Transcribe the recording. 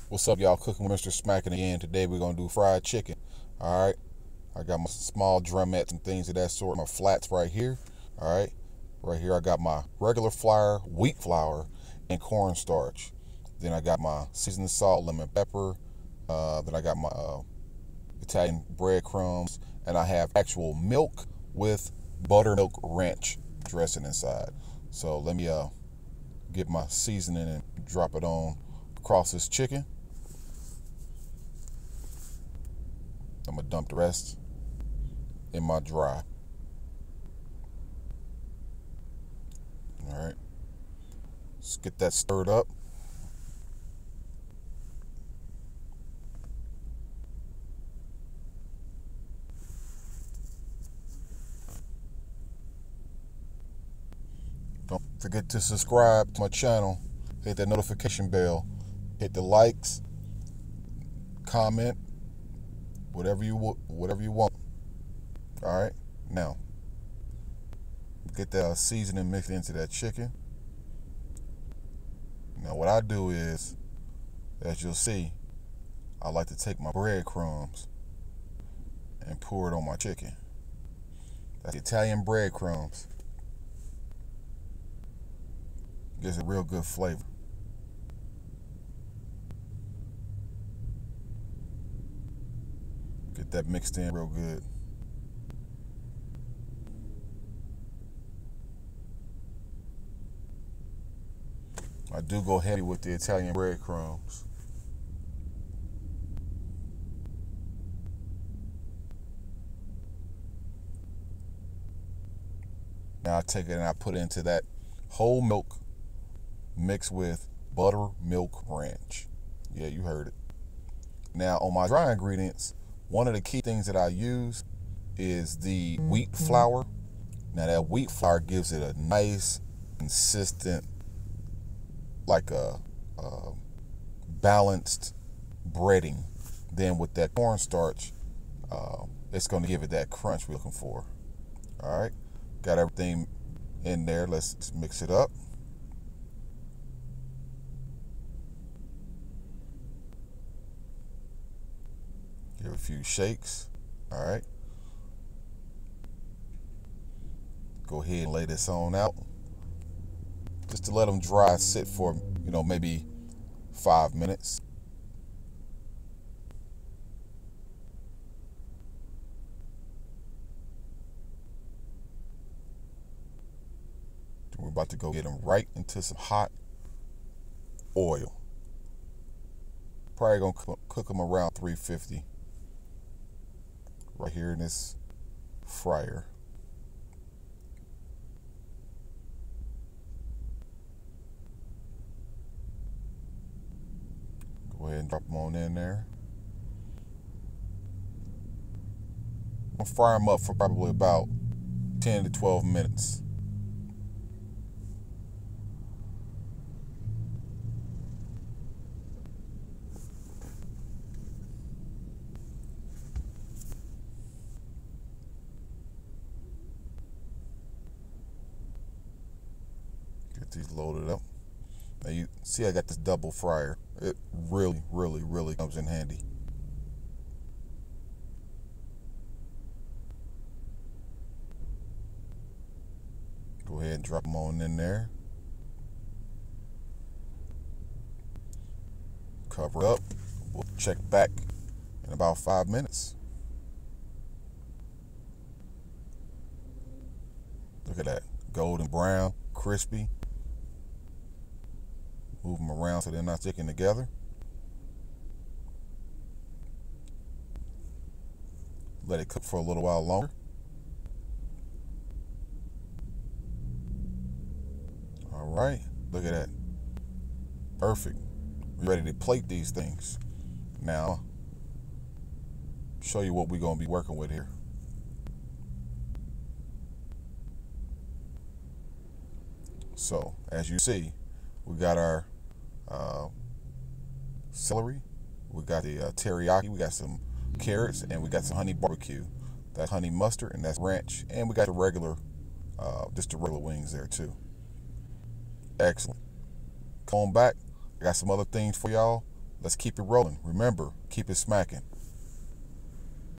What's up, y'all? Cooking with Mr. Smackin again. Today we're gonna do fried chicken. All right. I got my small drumettes and things of that sort. My flats right here. All right. Right here I got my regular flour, wheat flour, and cornstarch. Then I got my seasoned salt, lemon pepper. Then I got my Italian breadcrumbs, and I have actual milk with buttermilk ranch dressing inside. So let me get my seasoning and drop it on across this chicken. I'm gonna dump the rest in my dry. All right, let's get that stirred up. Don't forget to subscribe to my channel. Hit that notification bell. Hit the likes, comment, whatever you want. All right, now get that seasoning mixed into that chicken. Now what I do is, as you'll see, I like to take my breadcrumbs and pour it on my chicken. That's Italian breadcrumbs. Gives a real good flavor. Get that mixed in real good. I do go heavy with the Italian breadcrumbs. Now I take it and I put it into that whole milk mixed with buttermilk ranch. Yeah, you heard it. Now on my dry ingredients, one of the key things that I use is the wheat flour. Now that wheat flour gives it a nice, consistent, like a balanced breading. Then with that cornstarch, it's going to give it that crunch we're looking for. All right, got everything in there. Let's mix it up. Give a few shakes. All right, go ahead and lay this on out, just to let them dry, sit for maybe 5 minutes. Then we're about to go get them right into some hot oil. Probably gonna cook them around 350 right here in this fryer. Go ahead and drop them on in there. I'm gonna fry them up for probably about 10 to 12 minutes. Get these loaded up. Now you see I got this double fryer. It really comes in handy. Go ahead and drop them on in there. Cover up. We'll check back in about 5 minutes. Look at that. Golden brown, crispy. Move them around so they're not sticking together. Let it cook for a little while longer. All right, look at that. Perfect. We're ready to plate these things. Now, show you what we're gonna be working with here. So, as you see, we got our celery, we got the teriyaki, we got some carrots, and we got some honey barbecue. That's honey mustard, and that's ranch, and we got the regular, just the regular wings there too. Excellent. Come on back. I got some other things for y'all. Let's keep it rolling. Remember, keep it smacking.